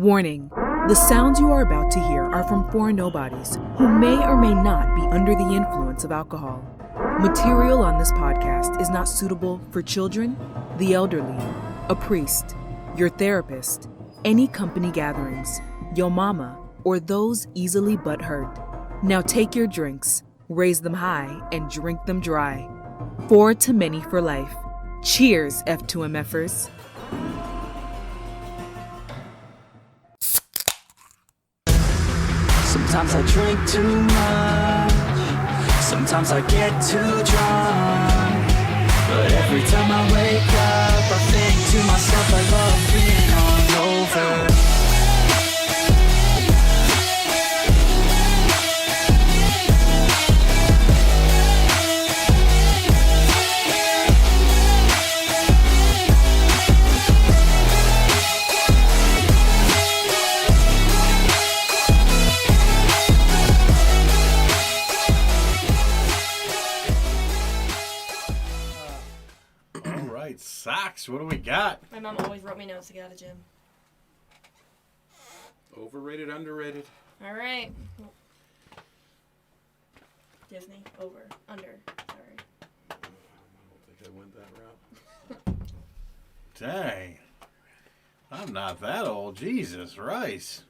Warning, the sounds you are about to hear are from four nobodies who may or may not be under the influence of alcohol. Material on this podcast is not suitable for children, the elderly, a priest, your therapist, any company gatherings, your mama, or those easily butthurt. Now take your drinks, raise them high, and drink them dry. 4 to many for life. Cheers, F2MFers. Sometimes I drink too much, sometimes I get too drunk, but every time I wake up I think to myself I love being hungover. Socks, what do we got? My mom always wrote me notes to get out of gym. Overrated, underrated. All right. Disney, over, under, sorry. I don't think I went that route. Dang. I'm not that old. Jesus Christ.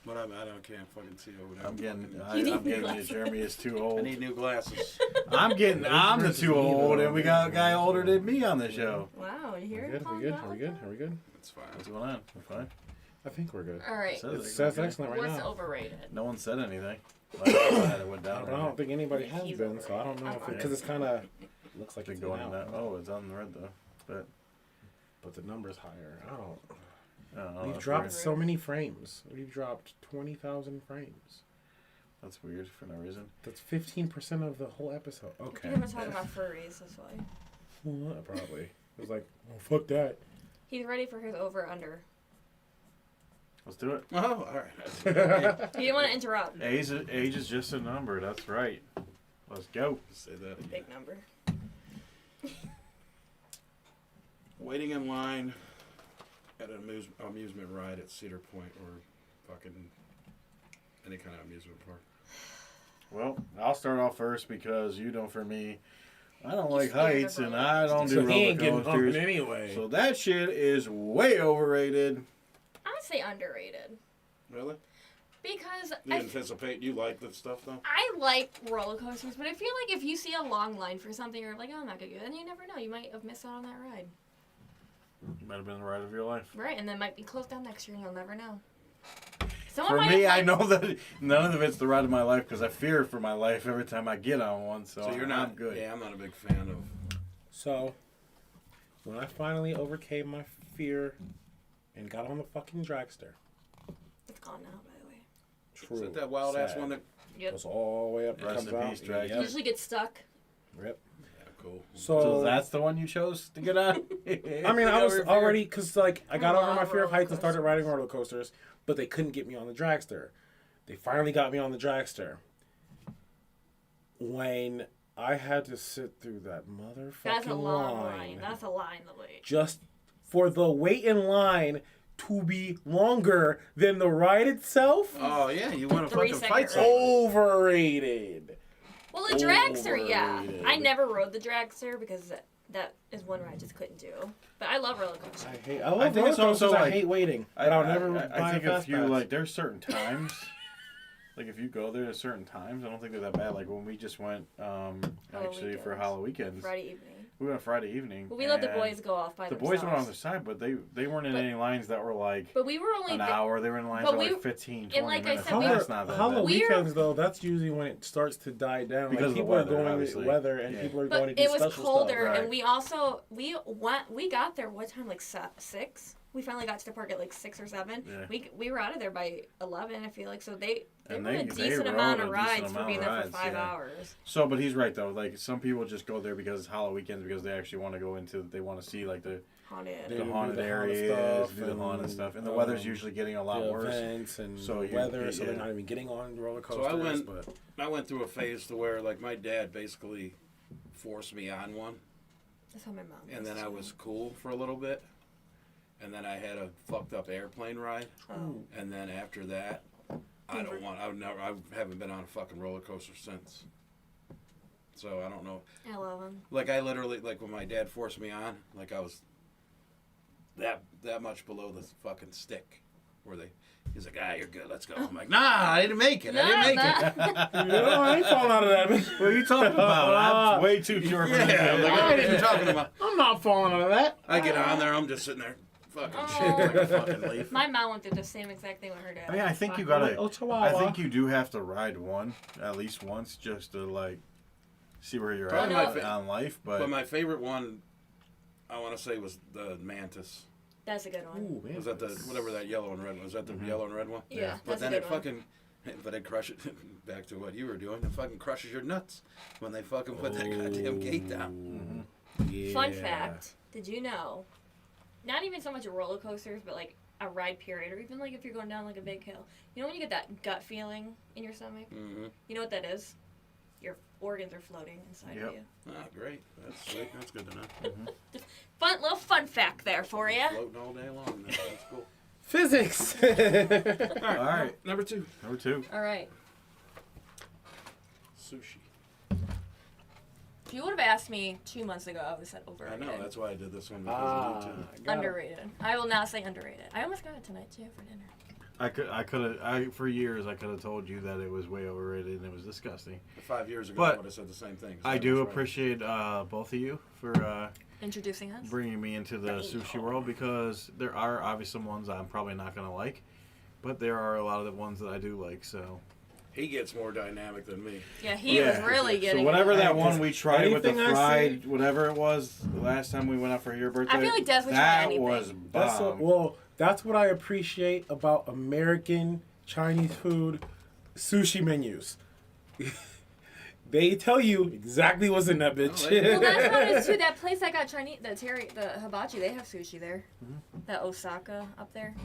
But I can't fucking see over there. I'm getting it. Jeremy is too old. I need new glasses. I'm the too old, and we got a guy older than me on the show. Wow, you hear Are we good? It's fine. What's going on? We're fine. I think we're good. All right. It says excellent right What's now. overrated? No one said anything. It went down. I don't think anybody has been, so I don't know if because it's kind of looks like It's it's going going down. Oh, it's on the red though. but the number's higher. I don't know. We've that's dropped weird. so many frames. We've dropped 20,000 frames. That's weird for no reason. That's 15% of the whole episode. Okay. We're talking about furries, that's why. Well, probably. It was like, well, fuck that. He's ready for his over under. Let's do it. Oh, all right. He didn't want to interrupt. Age is just a number. That's right. Let's go. Say that again. Big number. Waiting in line at an amusement ride at Cedar Point or fucking any kind of amusement park. Well, I'll start off first because for me, I don't like heights and I don't do So he ain't roller getting bumping coasters. anyway. So that shit is way overrated. I would say underrated. Really? Because You anticipate you like this stuff though? I like roller coasters, but I feel like if you see a long line for something, you're like, oh, I'm not gonna go. Then you never know. You might have missed out on that ride. Might have been the ride of your life. Right, and then might be closed down next year, and you'll never know. For me, I know that none of it's the ride of my life because I fear for my life every time I get on one. So you're not I'm good. Yeah, I'm not a big fan of. So, when I finally overcame my fear and got on the fucking dragster. It's gone now, by the way. True. Is that that wild ass one that? Yep. Goes all the way up. Rest comes in out. peace, dragster. You usually get stuck. Rip. Yeah, cool. So that's the one you chose to get on? I mean, I was already, because, like, I got I over my love fear of heights and roller started riding roller coasters, but they couldn't get me on the dragster. They finally got me on the dragster. When I had to sit through that motherfucking That's a long line. That's a line to wait. just for the wait in line to be longer than the ride itself. Oh yeah, you want to 3 fucking second fight ride. something? Overrated. Well, the dragster, yeah. Overrated. I never rode the dragster because that is one ride I just couldn't do. But I love roller coasters. I love think roller it's also, coasters. I like, hate waiting. But I'll never I buy think a fast if you pass. like, there's certain times. Like if you go there at certain times, I don't think they're that bad. Like when we just went, actually for Halloween. Friday evening. We went Friday evening. But we let the and boys go off by The themselves. boys went on the side, but they weren't in any lines that were like But we were only an hour. They were in lines but that were we- like 15, 20 and like I minutes. said, we That's were- not that Halloween bad. weekends, though, that's usually when it starts to die down. Because of the people are weather, going obviously. with weather, and Yeah. people are But going to do it was special colder, stuff. Right. and we also we got there what time? Like 6. We finally got to the park at like 6 or 7. Yeah. We were out of there by 11. I feel like so they And run a they decent rode amount a of decent rides for amount being of there rides, for 5 yeah. hours. So, but he's right though. Like some people just go there because it's Halloween weekends because they actually want to go into. They want to see like the Haunted. They haunted do the haunted areas, stuff do the haunted and, stuff, and the weather's usually getting a lot the worse. events and So the you- weather, so they're yeah. not even getting on roller So coasters. But I went through a phase to where like my dad basically forced me on one, That's how my mom. and then was, I too. was cool for a little bit, and then I had a fucked up airplane ride, and then after that, I haven't been on a fucking roller coaster since. So I don't know. I love them. Like I literally, like when my dad forced me on, like I was that much below the fucking stick, where he's like, you're good, let's go. I'm like, nah, I didn't make it. I didn't make it. No, I ain't falling out of that. What are you talking about? I'm way too short for Yeah, that. like, what are you talking about? I'm not falling out of that. I get on there, I'm just sitting there, fucking shit like a fucking leaf. My mom went through the same exact thing with her dad. I mean, I think you gotta. I think you do have to ride one at least once just to like see where you're Probably at my on life. But my favorite one, I want to say, was the Mantis. That's a good one. Ooh, man. Was that the whatever that yellow and red one? Was that the yellow and red one? Yeah, But that's then a it good one. fucking, but it crushes. Back to what you were doing, it fucking crushes your nuts when they fucking put that goddamn gate down. yeah. Fun fact, did you know, not even so much roller coasters, but like a ride period, or even like if you're going down like a big hill, you know when you get that gut feeling in your stomach? Mm-hmm. You know what that is? Your organs are floating inside of you. Ah, great. That's sweet. That's good to know. Little fun fact there for you. Floating all day long. That's cool. Physics. All right. Number 2. Number 2. All right. Sushi. If you would have asked me 2 months ago, I would have said I overrated. know. That's why I did this one because of you too. Underrated. I will not say underrated. I almost got it tonight too for dinner. For years I could have told you that it was way overrated and it was disgusting. 5 years ago, But I would have said the same thing. I do appreciate both of you for Introducing us. bringing me into the sushi world because there are obviously some ones I'm probably not gonna like, but there are a lot of the ones that I do like. So He gets more dynamic than me. Yeah, he was really getting. So whatever it. that one we tried with the Anything I fried, see- whatever it was, the last time we went out for your birthday. I feel like Des would try that anything. was That's bomb. that's what I appreciate about American Chinese food sushi menus. They tell you exactly what's in that bitch. Well, that's what it is too. That place I got Chinese, the hibachi, they have sushi there. That Osaka up there.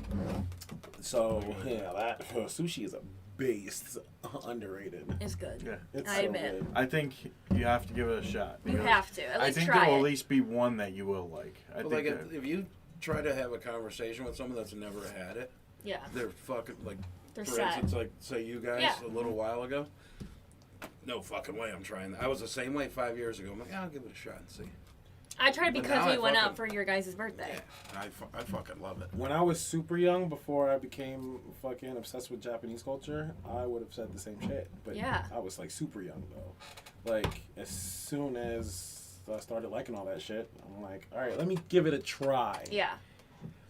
So yeah, that sushi is a beast. Underrated. It's good. Yeah. It's I so admit. good. I think you have to give it a shot. You because have to. At I least think try there will it. at least be one that you will like. I But think like if you try to have a conversation with someone that's never had it, Yeah. they're fucking like. They're For set. instance, like say you guys Yeah. a little while ago. No fucking way I'm trying that. I was the same way 5 years ago. I'm like, I'll give it a shot and see. I tried But because now we I went fucking- out for your guys' birthday. Yeah, I fucking love it. When I was super young, before I became fucking obsessed with Japanese culture, I would have said the same shit. But Yeah. I was like super young though. Like as soon as I started liking all that shit, I'm like, all right, let me give it a try. Yeah.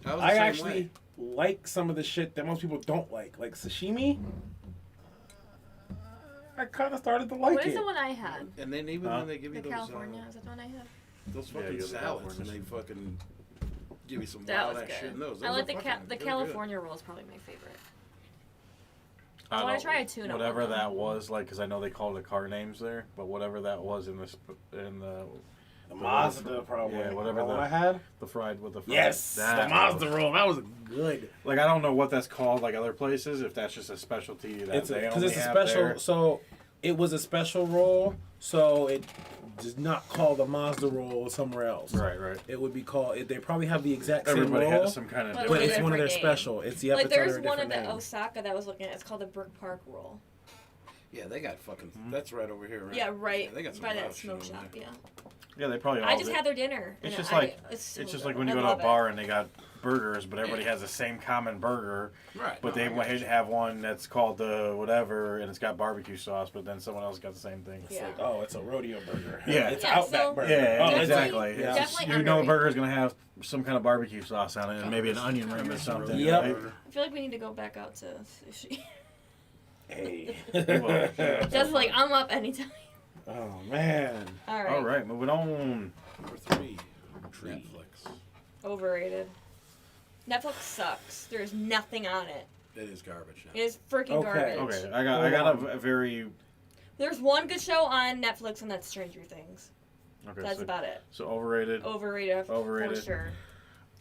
I was the I same actually way. like some of the shit that most people don't like sashimi. I kind of started to like What it. is the one I had? And then even when they give The you California. Is that the one I had? those Yeah, fucking you have the salads, and they Californias. fucking give you some That wild was ass good. shit in those. I Those like are the fucking- they're California roll is probably my favorite. I wanna don't- try a tuna one, Whatever though. that was, like, because I know they call the car names there, but whatever that was in the The Mazda probably. Yeah, whatever That one the- I had. the fried with the fried. Yes, the that Mazda was- roll. That was good. Like I don't know what that's called, like other places. If that's just a specialty that It's they because only it's a have special. there. So it was a special roll. So it does not call the Mazda roll somewhere else. Right, right. It would be called. They probably have the exact Everybody same roll, has some kind of. But but different it's one of their different name. special. It's the Like it's under there's a one different of the name. Osaka that I was looking at. It's called the Brook Park roll. Yeah, they got fucking. That's right over here, right? Yeah, right. Yeah, they got some by that wild shit smoke over shop. there. Yeah. Yeah, they probably. I all just do. had their dinner. It's and just I- like it's so it's just good. like when you I go to a love it. bar and they got burgers, but everybody has the same common burger. Right. But no, they I got you. have one that's called the whatever, and it's got barbecue sauce. But then someone else got the same thing. Yeah. Oh, it's a rodeo burger. Yeah. It's Yeah, Outback so- burger. Yeah, Oh, it's exactly. like- It's yeah. just- Definitely you know, the underrated. burger's gonna have some kind of barbecue sauce on it, and maybe an onion ring or something. Yep. right? I feel like we need to go back out to sushi. Hey. Just like I'm up anytime. Oh man. All right. All right, moving on. Number 3, Netflix. Overrated. Netflix sucks. There's nothing on it. It is garbage. It is freaking Okay. garbage. Okay, I got a very There's one good show on Netflix, and that's Stranger Things. okay. That's so, about it. so overrated. Overrated. Overrated. For sure.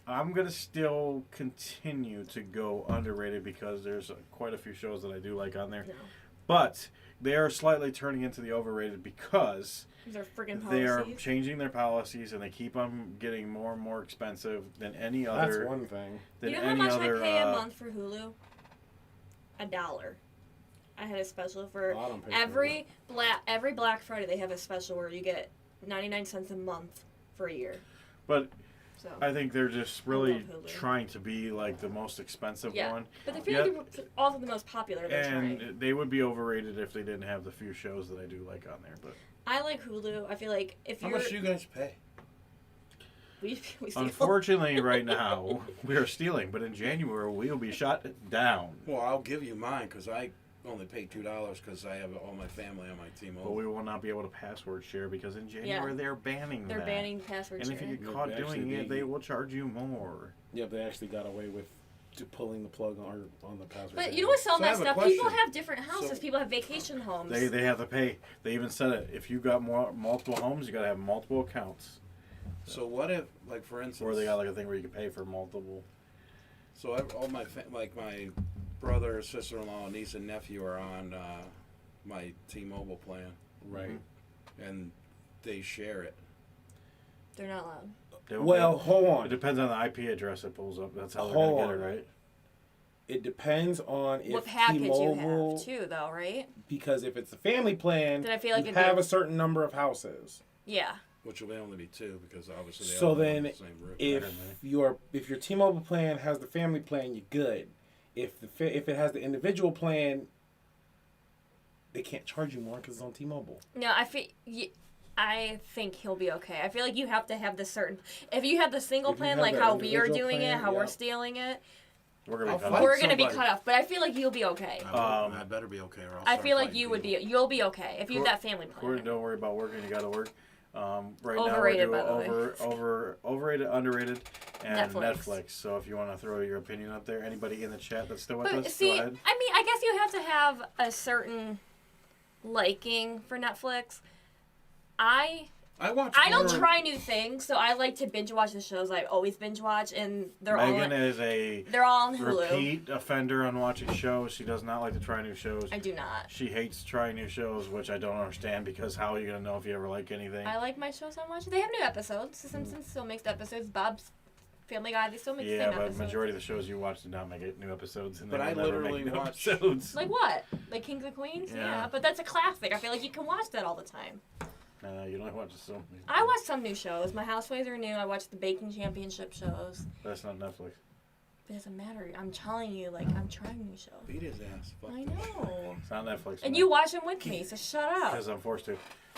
I'm gonna still continue to go underrated because there's quite a few shows that I do like on there. No. But they are slightly turning into the overrated because These are freaking they are policies. changing their policies and they keep on getting more and more expensive than any other. That's one thing. Than You know how any much other, I pay a month for Hulu? $1. I had a special for I don't pay every Black Friday. They have a special where you get 99 cents a month for a year. But So I think they're just really love Hulu. trying to be like the most expensive yeah, one. but they feel like they're also the most popular. They're trying. And they would be overrated if they didn't have the few shows that I do like on there. But I like Hulu. I feel like if How you're much do you guys pay? we steal. unfortunately, right now we are stealing. But in January we will be shut down. Well, I'll give you mine because I only pay $2 because I have all my family on my team. But we will not be able to password share because in January Yeah. they're banning They're that. banning password And if sharing. you get caught They doing actually it, did. they will charge you more. Yep, they actually got away with pulling the plug on the password. But you know what's selling So I that have a stuff? People question. have different houses. So- People have vacation homes. They have to pay. They even said it. If you got multiple homes, you got to have multiple accounts. So what if, like for instance, Or they got like a thing where you can pay for multiple. so all my like my brother, sister-in-law, niece, and nephew are on my T-Mobile plan, Right. and they share it. They're not allowed. They won't Well, be- hold it on. depends on the IP address it pulls up. That's how they're Hold gonna get it, on. right? It depends on if What package you T-Mobile, have too, though, right? because if it's a family plan, Then I feel like you it'd be have a- a certain number of houses. Yeah. Which will only be 2 because obviously they So all live then under the same roof. If your T-Mobile plan has the family plan, you're good. If it has the individual plan, they can't charge you more because it's on T-Mobile. No, I think he'll be okay. I feel like you have to have the certain. If you have the single If you plan, have like the how we are individual doing plan, it, how we're yeah. stealing it, We're gonna I'll be cut fight off. we're gonna be somebody. cut off. But I feel like you'll be okay. I better be okay, or I'll I start feel like fighting you would people. be. You'll be okay if you have that family Corey, plan. don't worry about working. You got to work. Right Overrated, now by we're the doing overrated, underrated, and Netflix. Netflix. So if you want to throw your opinion out there, anybody in the chat that's still with But us, see, go I ahead. mean, I guess you have to have a certain liking for Netflix. I I don't more- try new things, so I like to binge watch the shows I always binge watch, and they're Megan all is a they're all on Hulu. repeat offender on watching shows. She does not like to try new shows. I do not. She hates trying new shows, which I don't understand because how are you going to know if you ever like anything? I like my shows I'm watching. They have new episodes. The Simpsons still makes episodes. Bob's Family Guy, they still make the Yeah, same but episodes. majority of the shows you watch do not make it new episodes. And But they I will never literally make new watch- episodes. Like what? Like Kings and Queens? Yeah. But that's a classic. I feel like you can watch that all the time. You don't watch so. I watch some new shows. My Housewives are new. I watch the Baking Championship shows. That's not Netflix. It doesn't matter. I'm telling you, like, I'm trying new shows. Beat his ass. Fuck I that. know. It's not Netflix. And you watch them with me, so shut up. Because I'm forced to.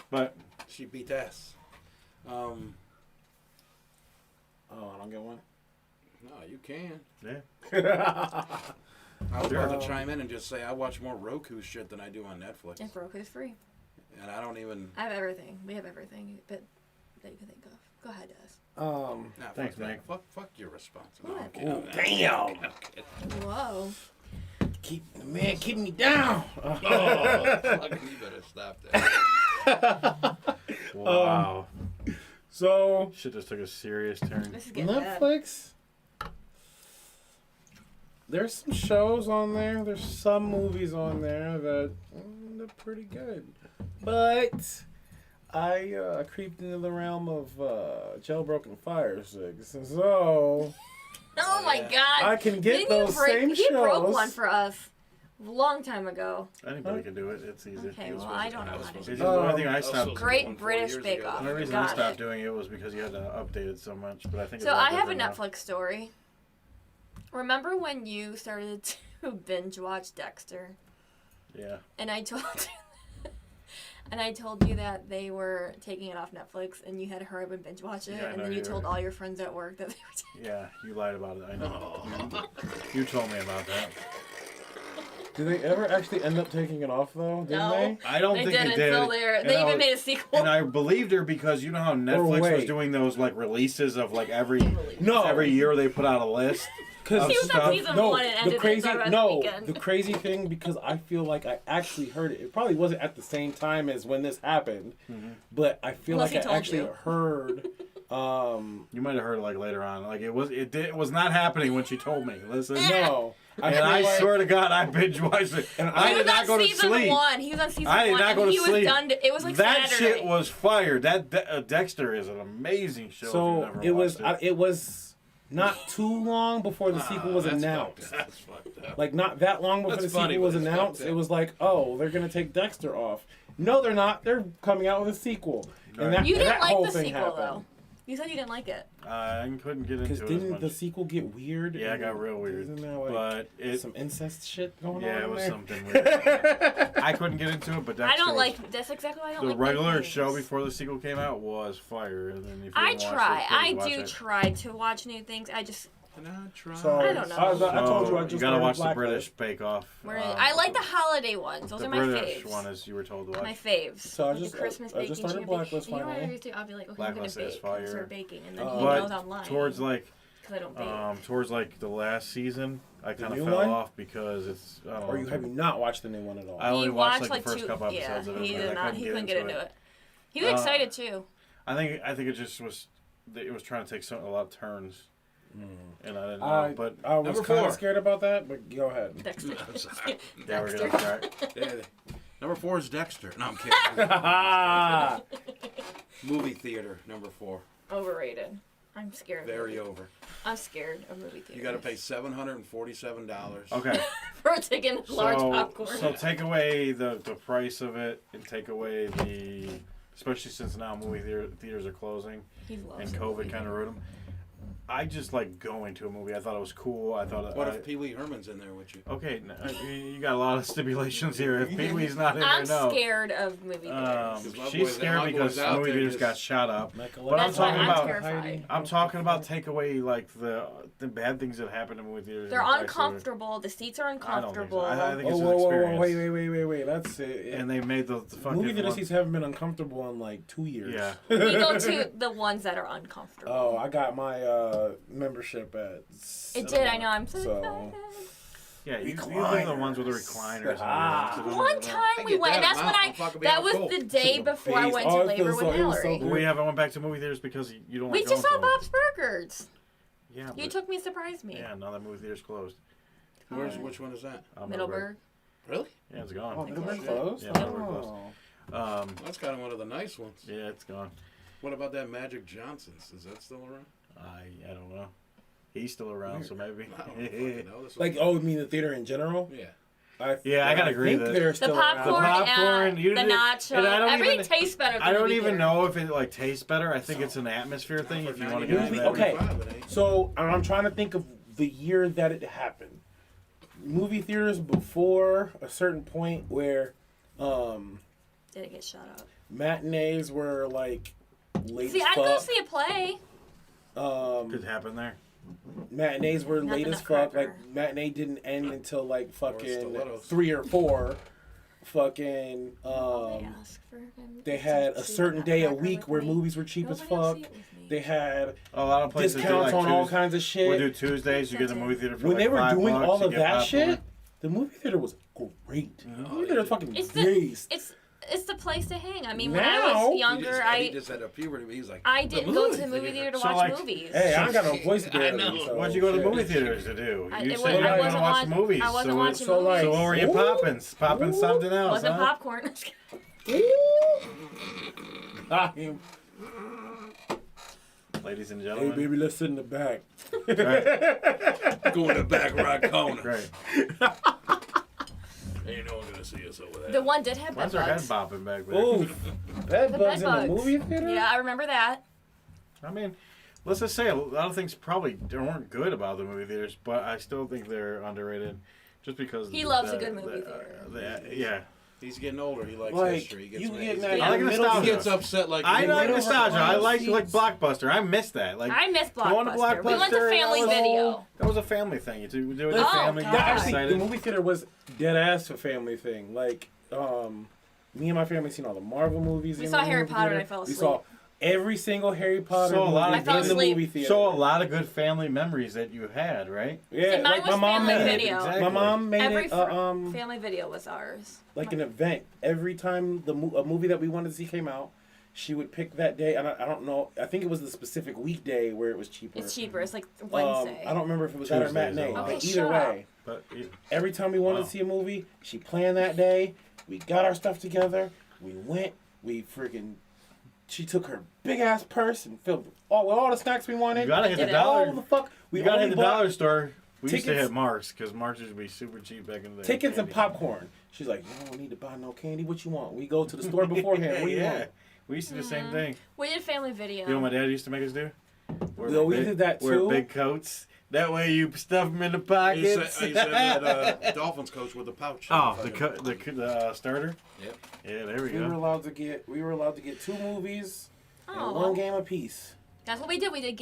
But She beat ass. Oh, I don't get one. No, you can. yeah, I was Sure. about to chime in and just say I watch more Roku shit than I do on Netflix, And Roku's free. and I don't even. I have everything. We have everything that you can think of. Go ahead, Des. Nah, Thanks, fuck, Nick. that. Fuck your response. No, What? I'm kidding. Ooh, damn. I'm kidding. Whoa. Keep me down. Oh, fucking, you better stop that. wow. So Shit just took a serious turn. This is getting bad. Netflix. There's some shows on there. There's some movies on there that they're pretty good, but I creeped into the realm of jailbroken fire sticks, and so Oh my god. I can get Didn't those you break, same you broke shows. one for us a long time ago. Anybody can do it. It's easy. Okay, well, I don't know how to do It's it. the only thing I stopped. Great British Bake Off. The only reason Got I stopped it. doing it was because you had to update it so much. But I think. So it's all I have a different now. Netflix story. Remember when you started to binge watch Dexter? Yeah. And I told you that they were taking it off Netflix and you had to hurry up and binge watch it, Yeah, I and know then you you told were. all your friends at work that they were taking Yeah, you lied about it. I know. You told me about that. Did they ever actually end up taking it off though? Didn't No. they? I don't They think didn't they did. until they're. And They I even was- made a sequel. And I believed her because you know how Netflix was wait. doing those like releases of like every No. every year they put out a list. Because He was on stuff. season no, one and ended the crazy it the no, weekend. the crazy thing because I feel like I actually heard it. It probably wasn't at the same time as when this happened, but I feel Unless like he I told actually you. heard You might have heard it like later on. Like it was not happening when she told me. Listen, No. I swear to God, I binge watched it. And I did not go to sleep. He was on season 1. I did not go to sleep. He was done. It was like that Saturday. shit was fire. That Dexter is an amazing show. So if you've never watched it was not too long before the sequel was announced. That's fucked up. Like not that long before That's the funny, sequel was but it's announced. fucked It up. was like, oh, they're gonna take Dexter off. No, they're not. They're coming out with a sequel. Right. And that, You that didn't whole like the thing sequel happened. though. You said you didn't like it. I couldn't get into Because it as didn't much. the sequel get weird? Yeah, it got real weird. Isn't there like but it, some incest shit going on? yeah, it in was there? something weird. I couldn't get into it, but Dexter I don't was, like. That's exactly why I don't the like regular things. show before the sequel came out was fire. And then if you I didn't watch try. it, I please watch do it. try to watch new things. I just. So I don't know. I told you I So just gotta started watch the Blacklist. British Bake Off. I like the holiday ones. Those the are my British faves. one, as you were told to watch. My faves. So I Like just- the Christmas I baking just started champion. Blacklist You know what I finally. used to? I'll be like, okay, Blacklist I'm is gonna bake. fire. Start baking, and then he but knows I'm lying. towards like Because I don't bake. towards like the last season, I kind new of fell one? off because it's. I don't Or know, you have you not watched the new one at all? I only He watched watched like the first two. couple Yeah, episodes of it. he because did I not. He couldn't get into it. He was Uh, excited too. I think it just was. It was trying to take a lot of turns, and I didn't know. I but was Number kind 4. of scared about that, but go ahead. Dexter. I'm sorry. yeah, we're gonna start. Yeah, number 4 is Dexter. No, I'm kidding. Movie theater, number 4. Overrated. I'm scared. Very over. I'm scared of movie theaters. You got to pay $747. Okay. for a ticket, large so, popcorn. So take away the price of it, and take away the, especially since now movie theaters are closing, He loves and it. COVID kind of ruined them. I just like going to a movie. I thought it was cool. I thought. What if Pee Wee Herman's in there with you? Okay, you got a lot of stipulations here. If Pee Wee's not in there, I'm no. scared of movie theaters. my She's boys- scared my because boys out movie there theaters just- got shot up. But I'm That's why talking I'm about. terrified. I'm talking about take away like the bad things that happen in movie theaters. They're and the price of it. uncomfortable. The seats are I don't think uncomfortable. so. I think Oh, it's whoa, an whoa, experience. whoa, wait. That's it. And they made the fucking Movie theater seats haven't been uncomfortable in like 2 years. Yeah. We go to the ones that are uncomfortable. Oh, I got my membership at. It did. I know. I'm so So- excited. Yeah, you live the ones with the recliners. Ah. One time we get went, and that that's when amount. I'm fucking that being was cool. the day before I went to Oh, it labor feels with so- it was so Hillary. good. We haven't went back to movie theaters because you don't We like just going saw to them. Bob's Burgers. Yeah, You but- took me, surprised me. Yeah, now that movie theater's closed. Which one is that? Middleburg. Really? Yeah, it's Oh, gone. Middleburg closed? Yeah, Middleburg closed. Oh. That's kind of one of the nice ones. Yeah, it's gone. What about that Magic Johnson's? Is that still around? I don't know. He's still around, so maybe. I don't fucking know. This Like, oh, you mean the theater in general? Yeah. Yeah, I gotta agree think that- they're The still popcorn, around. The popcorn, and you the did- nacho. and I don't Everything even- tastes better. At the I don't movie even theater. know if it like tastes better. I think it's an atmosphere thing. If you want to get into Movie- that. okay. $7.45 So I'm trying to think of the year that it happened. Movie theaters before a certain point where Did it get shut up? matinees were like late See, as I'd go fuck. see a play. Could happen there. Matinees were Not late the as fuck. Nutcracker. Like matinee didn't end until like fucking stilettos. 3 or 4. Fucking They ask for him they to had a see certain the day a Nutcracker week with where me. movies were cheap as Nobody will fuck. see it with me. They had A lot of places discounts do like on all kinds of shit. We do Tuesdays. You get the movie theater for When like they were $5 doing all you of get that popcorn. shit, the movie theater was great. The movie theater was fucking It's the great. it's the place to hang. I mean, when I Now- was younger, He just had a puberty. He's like, I didn't go to the movie theater to So, watch like- movies. Hey, I ain't got no voice I barely. know. So What'd you go to the shit. movie theaters to do? You I said you wasn't- were I going to wasn't watch movies. I wasn't so watching so, movies. like- So what were you Ooh. popping something else? Wasn't huh? popcorn. Ah, Ladies and hey, gentlemen. baby, let's sit in the back. Right, go in the back right corner. great. Ain't no one gonna see us over there. The one did have bed Why's our head bugs. bopping back there? Oof. Bed The bugs bed in the bugs. movie theater? Yeah, I remember that. I mean, let's just say a lot of things probably weren't good about the movie theaters, but I still think they're underrated, just because He loves a good movie yeah, He's getting older. He likes Like, history. He gets you mad. getting He's that getting- I like middle nostalgia. He seat. gets upset like I he like gets- nostalgia. I like seats. Blockbuster. I missed that. Like I miss going to Blockbuster. We went to Blockbuster, Family that was- Video. That was a family thing. You do it with Oh, the family. God. get Yeah, actually, excited. the movie theater was dead ass a family thing. Like, me and my family seen all the Marvel movies. We in saw the Harry movie Potter theater. and I fell We asleep. saw every single Harry Potter So a lot movie of- I fell in the asleep. movie theater. So a lot of good family memories that you had, right? Yeah, See, mine like was my mom Family made Video. it. Exactly. My mom made Every it. Family Video was ours. Like an event. Every time a movie that we wanted to see came out, she would pick that day. And I don't know. I think it was the specific weekday where it was cheaper. It's cheaper. It's like Wednesday. I don't remember if it was that or Tuesdays matinee. a lot. But Okay, either shut way, But every time we wanted to see a movie, she planned that day. We got our stuff together. We went. She took her big ass purse and filled with all the snacks we wanted. you gotta hit the did it. dollar. All the fuck. We You gotta only hit the bought dollar store. We used to tickets- hit Mark's because Mark's used to be super cheap back in the day. tickets and Candy. popcorn. She's like, you don't need to buy no candy. What you want? We go to the store beforehand. What do you yeah. want? We used to do the same thing. We did family video. You know what my dad used to make us do? No, we did that Wear too. big coats. That way you stuff them in the pockets. You said that Dolphins coach with the pouch. Oh, the starter. Yep. Yeah, there we We were go. allowed to get 2 movies and Oh. 1 game apiece. That's what we did. We did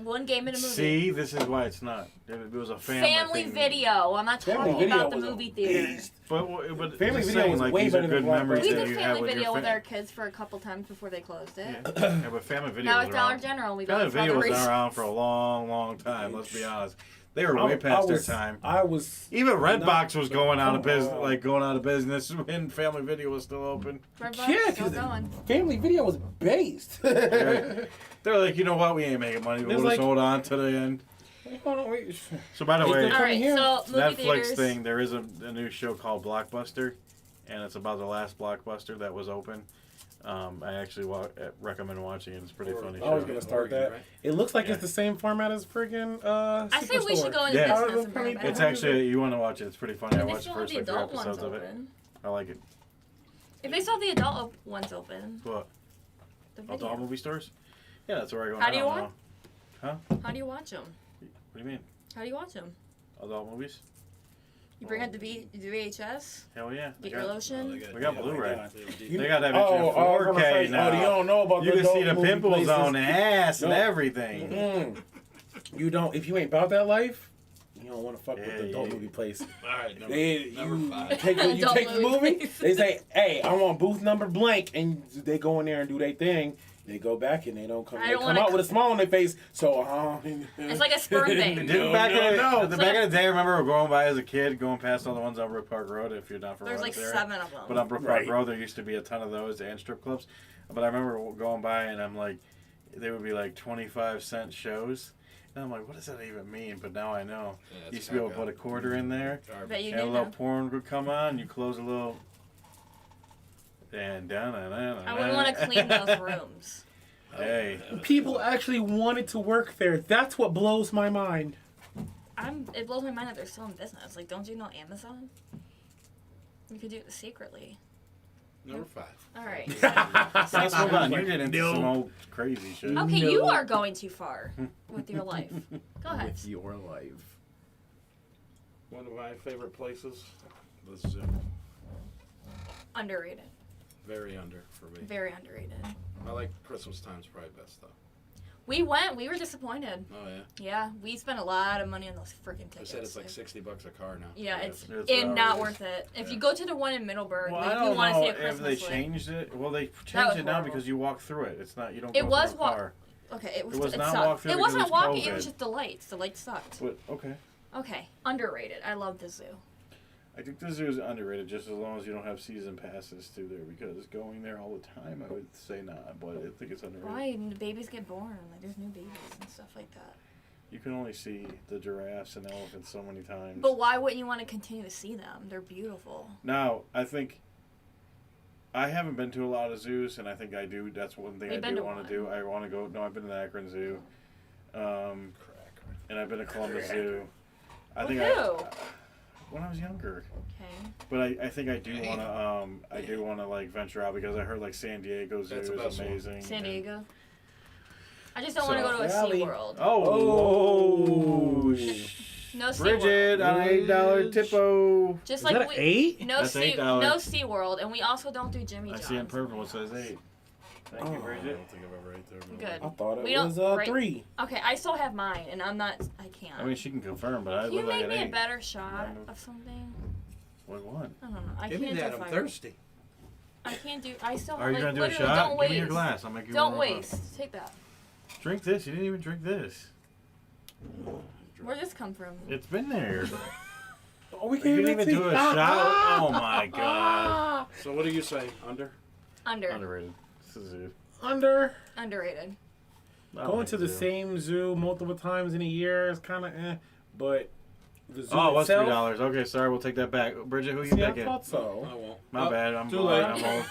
one game in a movie. See, this is why it's not. It was a family thing. video. I'm not Family talking video about the was a movie theater. beast. But Family just video saying, was like, way these are better than good memories Blockbuster. We that did you have family with video your with our kids for a couple times before they closed it. Yeah, but family video Now was it's Dollar around. General. We Family got video was reasons. around for a long, long time. Let's be honest. They were way past their time. I was Even Redbox was going out of Come business, on. like going out of business when Family Video was still open. Redbox, yeah, still because going. family video was based. They're like, you know what? We ain't making money. We'll There's just like- hold on to the end. Hold on, wait. So by the Is way, there- All right, here. so movie Netflix theaters. thing, there is a new show called Blockbuster, and it's about the last Blockbuster that was open. I actually recommend watching it. It's a pretty funny I was show. gonna start Oregon, that. right? It looks like Yeah. it's the same format as friggin' I say we should go into Yeah. business and bring it back. It's actually, you want to watch it. It's pretty funny. I They watched the still have first the like 3 adult ones episodes of it. open. I like it. If they still have the adult ones open, What? the video. Adult movie stores? Yeah, that's where I go How do you now. want- Huh? How do you watch them? What do you mean? How do you watch them? Adult movies? You bring out the VHS, Hell yeah. get your lotion. We got Blu-ray. You- They got that Oh, bitch in I was gonna 4K say, now. Oh, you don't know about You the can see adult the movie pimples places. on the ass and No. everything. You don't. If you ain't about that life, you don't want to fuck with the Yeah, adult yeah. movie place. All right, number You 5. take the Adult movie. movies. They say, "Hey, I want booth number blank," and they go in there and do their thing. They go back and they don't come. I They don't come wanna out with a smile on their face. So, It's like a sperm bank. Didn't back in the It's like back in the day, remember going by as a kid, going past all the ones on Brook Park Road. If you're not from There's like there. 7 of them. But on Brook Right. Park Road, there used to be a ton of those and strip clubs. But I remember going by and I'm like, they would be like 25-cent shows. And I'm like, what does that even mean? But now I know. Yeah, You used to be able to put a quarter in there, Bet you and a do little know. porn would come on. You close a little. And down and I wouldn't want to clean those rooms. Hey. people actually wanted to work there. That's what blows my mind. It blows my mind that they're still in business. Like, don't you know Amazon? You could do it secretly. Number 5. All right. Let's move on. You get into some old crazy shit. Okay, you are going too far with your life. Go ahead. With your life. One of my favorite places, the zoo. Underrated. Very under for me. Very underrated. I like Christmas time's probably best though. We went. We were disappointed. Oh yeah. Yeah, we spent a lot of money on those freaking I tickets. said it's like $60 a car now. Yeah, it's It's not outrageous. worth it. If you go to the one in Middleburg, Well, like, I if you don't want to see know a if Christmas they light- changed it. Well, they That changed was it now horrible. because you walk through it. It's not, you don't It go was through a car. Okay, it was. It was not sucked. walk through It because wasn't it's walking. It COVID. was just the lights. The lights sucked. But, okay. Okay, underrated. I love the zoo. I think the zoo is underrated just as long as you don't have season passes to there because going there all the time, I would say not, but I think it's underrated. Why? And the babies get born. Like, there's new babies and stuff like that. You can only see the giraffes and elephants so many times. But why wouldn't you want to continue to see them? They're beautiful. Now, I think I haven't been to a lot of zoos, and I think I do. That's one thing We've I been do to want one. to do. I want to go. No, I've been to the Akron Zoo, and I've been to Columbus Zoo. I think when I was younger. Okay. But I think I do want to I do want to like venture out because I heard like San Diego Zoo That's the is best one. amazing. San and- Diego. I just don't want to go to a Valley. SeaWorld. Oh, No Bridget SeaWorld. on $8 tippo. Just Is like that an 8? no That's sea, $8. no SeaWorld, and we also don't do Jimmy I John's. see in purple. It says 8. Thank you, I Bridget. don't think I've ever ate there. but- Good. I thought We it don't was rate- 3. Okay, I still have mine, and I can't. I mean, she can confirm, but I Can you look like make an me a 8. better shot of something? What one? I don't know. I Give can't me that. do I'm fire. thirsty. I can't do. I still Are have you like gonna do a literally. shot? Don't Give waste. me your glass. I'll make you Don't one real waste. Take that. quick. Drink this. You didn't even drink this. Where'd this come from? It's been there. Oh, we You can't didn't even see. do a shot. Oh my god. So what do you say? Under? Under. Underrated. This is it. Underrated. Going to the same zoo multiple times in a year is kind of but the zoo Oh, it was itself, $3. Okay, sorry, we'll take that back. Bridget, who you See, I picking? thought so. I won't. My bad. I'm too late. I'm old.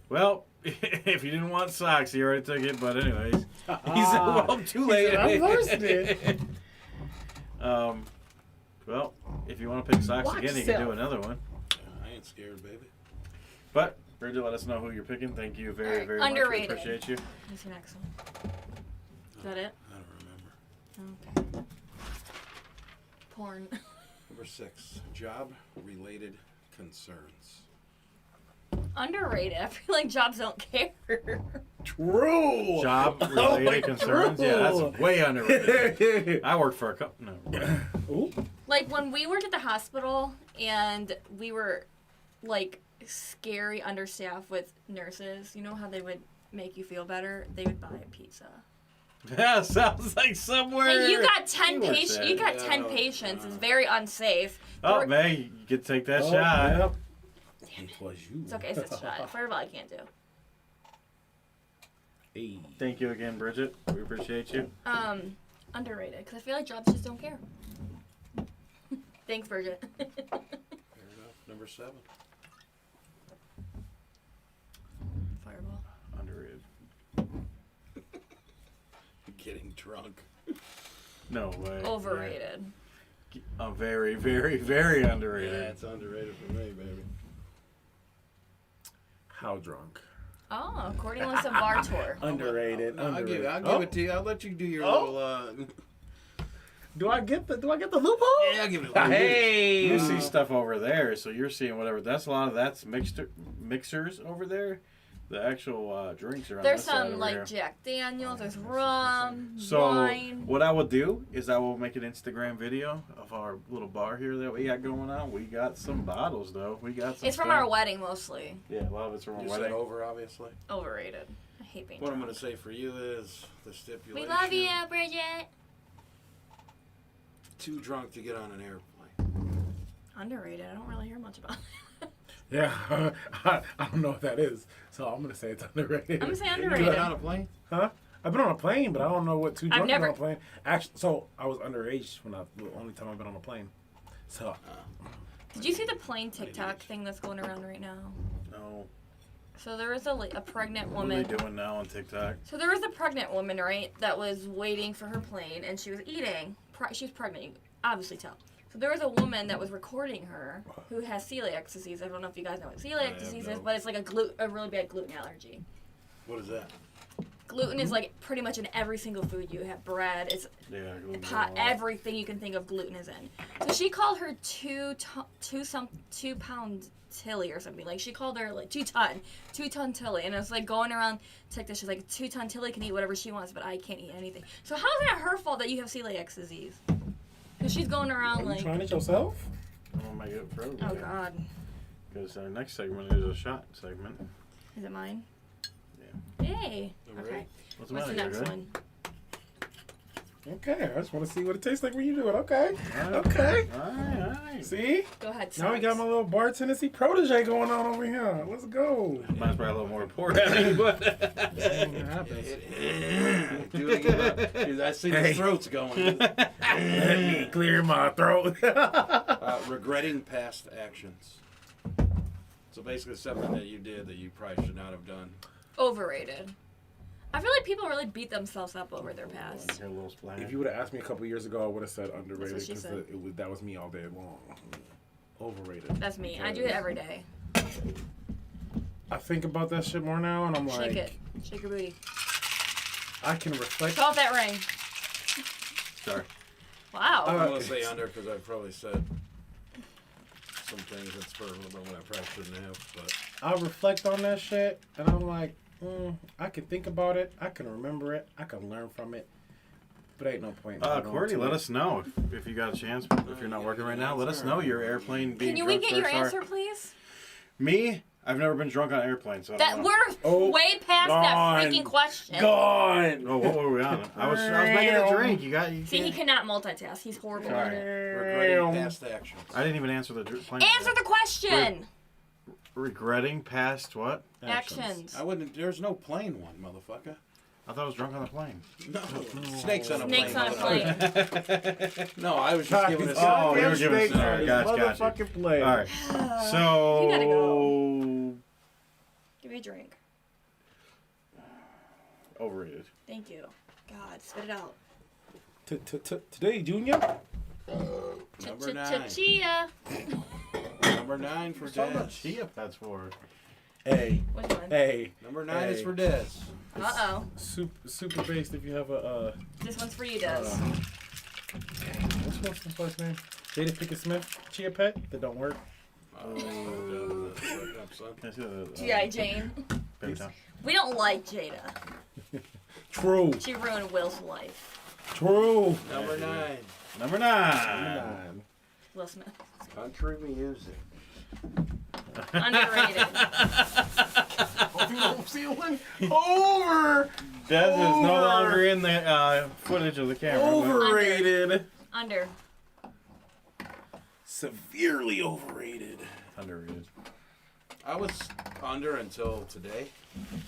Well, if you didn't want socks, you already took it. But anyways, he said, "Well, too late." I'm thirsty. Well, if you want to pick socks Watch again, you can do yourself. another one. I ain't scared, baby. But Bridget, let us know who you're picking. Thank you very, Alright, very much. We underrated. appreciate you. What's your next one? Is that it? I don't remember. Okay. Porn. Number 6. Job-related concerns. Underrated. I feel like jobs don't care. True. Job-related my concerns. true. Yeah, that's way underrated. I worked for a couple. No. Ooh. Like when we worked at the hospital and we were like scary understaffed with nurses, you know how they would make you feel better? They would buy a pizza. That sounds like somewhere. And you got 10 worked patients. at. You got Yeah, 10 patients. It's very unsafe. Oh, There- man, you get to take that Oh, shot. yep. It was you. It's okay. It's a shot. Fireball I can't do. Hey. Thank you again, Bridget. We appreciate you. Underrated because I feel like jobs just don't care. Thanks, Bridget. Fair enough. Number 7. Fireball. Underrated. Getting drunk. No way. Overrated. Yeah. Very, very, very Yeah, underrated. it's underrated for me, baby. How drunk? Oh, according to some bar tour. Underrated. No, underrated. I'll give it to you. I'll let you do your Oh. little. Do I get the loophole? Yeah, I'll give it a little. Hey. You see stuff over there, so you're seeing whatever. That's a lot of that's mixers over there. The actual drinks are on There's this side some over like here. Jack Daniels. There's rum, So wine. what I will do is I will make an Instagram video of our little bar here that we got going on. We got some bottles though. We got some. It's from stuff. our wedding mostly. Yeah, a lot of it's from our You said wedding. over, obviously. Overrated. I hate being What I'm drunk. going to say for you is the stipulation. We love you, Bridget. Too drunk to get on an airplane. Underrated. I don't really hear much about it. Yeah, I don't know what that is, so I'm gonna say it's underrated. I'm gonna say You underrated. been on a plane? Huh? I've been on a plane, but I don't know what too drunk never- on a plane. Actually, so I was underage when the only time I've been on a plane. So Did you see the plane TikTok thing that's going around right now? No. So there was a pregnant What are woman. they doing now on TikTok? So there was a pregnant woman, right, that was waiting for her plane, and she was eating. She was pregnant. You can obviously tell. So there was a woman that was recording her who has celiac disease. I don't know if you guys know what celiac disease is, but it's like a really bad gluten allergy. What is that? Gluten is like pretty much in every single food you have. Bread, it's Yeah. pot, everything you can think of gluten is in. So she called her 2 pound Tilly or something. Like she called her like 2 ton Tilly, and it was like going around TikTok. She's like 2 ton Tilly can eat whatever she wants, but I can't eat anything. So how's that her fault that you have celiac disease? Because she's going around are you like, trying it yourself? I'm gonna make it for oh everybody. god, Because our next segment is a shot segment. is it mine? Yeah. Yay. Number Okay. eight. What's the What's matter? the You next good? one? Okay, I just want to see what it tastes like when you do it. Okay, Alright. okay. Alright. See, Go ahead. now we got Socks. my little Bar Tennessee protege going on over here. Let's go. Mine's probably a little more poor heavy, but It happens. Do it again. Dude, I see the Hey. throats going. Let me clear my throat. Regretting past actions. So basically something that you did that you probably should not have done. Overrated. I feel like people really beat themselves up over their past. Hear a little splash. If you would have asked me a couple years ago, I would have said underrated she because said. that was me all day long. Overrated. That's me. I do it every day. I think about that shit more now, and I'm like, Shake it. Shake your booty. I can reflect. Show off that ring. Sorry. Wow. I'm going to say under because I probably said some things that spurred a little bit when I probably shouldn't have. But I reflect on that shit, and I'm like, I can think about it, I can remember it, I can learn from it, but ain't no point. Courtney, let us know if you got a chance. If you're not working right now, let us know your airplane being Can you drunk get your first answer, hour. please? Me? I've never been drunk on an airplane, so I That don't know. we're Oh, way past gone. that freaking question. Gone. Oh, what were we on? I was making a drink. You See, he can't- cannot multitask. He's horrible at Sorry. it. regretting past actions. I didn't even answer the plane. Answer the question. Regretting past what? Actions. I wouldn't. There's no plane one, motherfucker. I thought I was drunk on the plane. No, snakes on a Snakes on a plane. plane. No, I was just giving us. Oh, you were giving us snakes an on hour. this Gotcha. motherfucking plane. All right. So. You gotta go. Give me a drink. Overrated. Thank you. God, spit it out. Today, Junior. Number 9. Chia. Number 9 for How Dez. much chia pets for? Hey, Which one? hey. Number 9 is Hey. for Dez. Uh-oh. Super based if you have a This one's for you, Des. what's the first name? Jada Pinkett Smith chia pet that don't work. Can I see the G.I. Jane. baby top? We don't like Jada. True. She ruined Will's life. True. Number 9. Number 9. Will Smith. Country music. Underrated. Ceiling over. Dez is no Over. longer in the footage of the camera. Overrated. Under. Severely overrated. Underrated. I was under until today.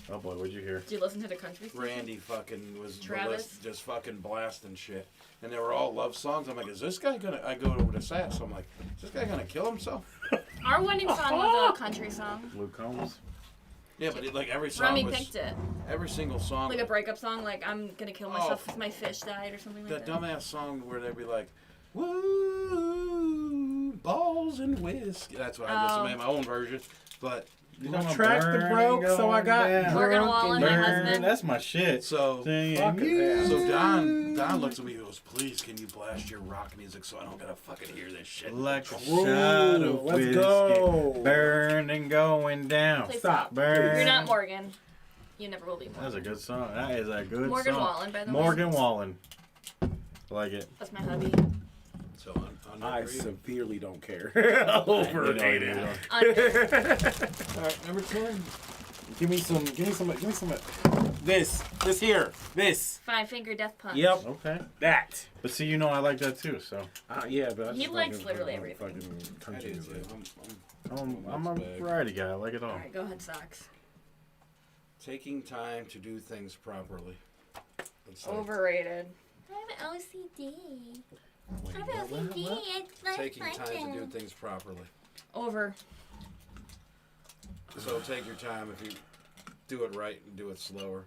Oh boy, what'd you hear? Did you listen to the country station? Randy fucking was Travis? just fucking blasting shit. And they were all love songs. I'm like, is this guy gonna... I go over to Sass. I'm like, is this guy gonna kill himself? Our wedding song was a country song. Luke Combs. Yeah, but like every song Remy was... picked it. Every single song... Like a breakup song, like I'm gonna kill myself Oh. because my fish died or something like That that. dumbass song where they'd be like, woo, balls and whiskey. That's what I just Oh. made my own version. But You My know, tractor burn broke, and so I got going down. Morgan drunk Wallen, and my Burn, husband. that's my shit. so Singing Fucking you. hell. so Don looks at me and goes, please can you blast your rock music so I don't gotta fucking hear this shit. Like a Ooh, shot of let's whiskey. go. Burn and going down. Please Stop. Burn. You're not Morgan. You never will be That's Morgan. a good song. That is a good Morgan song. Wallen, by the way. Morgan Wallen. I like it. That's my hubby. So I underrated. severely don't care. Overrated. Under. All right, number 10. Give me some. This here. This. 5-finger death punch. Yep. Okay. That. But see, you know I like that too, so. Yeah, but I He just likes fucking- literally fucking everything. I country do too. music. I'm a variety guy. I like it all. Alright, go ahead, Socks. Taking time to do things properly. It's like Overrated. I have OCD. Wait, I have what? OCD. It's not taking time fun. to do things properly. Over. So take your time. If you do it right and do it slower,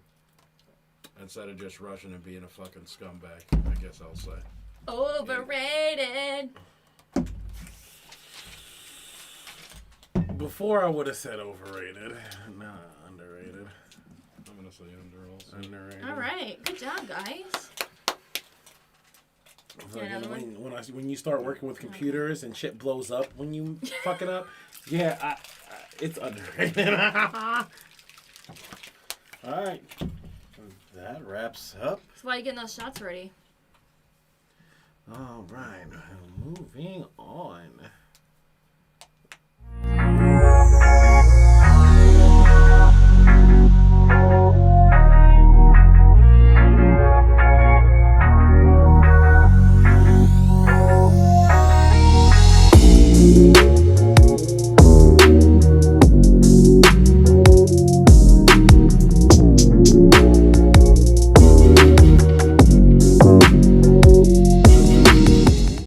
instead of just rushing and being a fucking scumbag, I guess I'll say. Overrated. Before I would have said overrated. Nah, underrated. I'm gonna say under also. Underrated. Alright, good job, guys. Fucking another when you start working with computers and shit blows up when you fuck it up, yeah, it's underrated. All right. That wraps up. That's why you getting those shots ready. All right, moving on.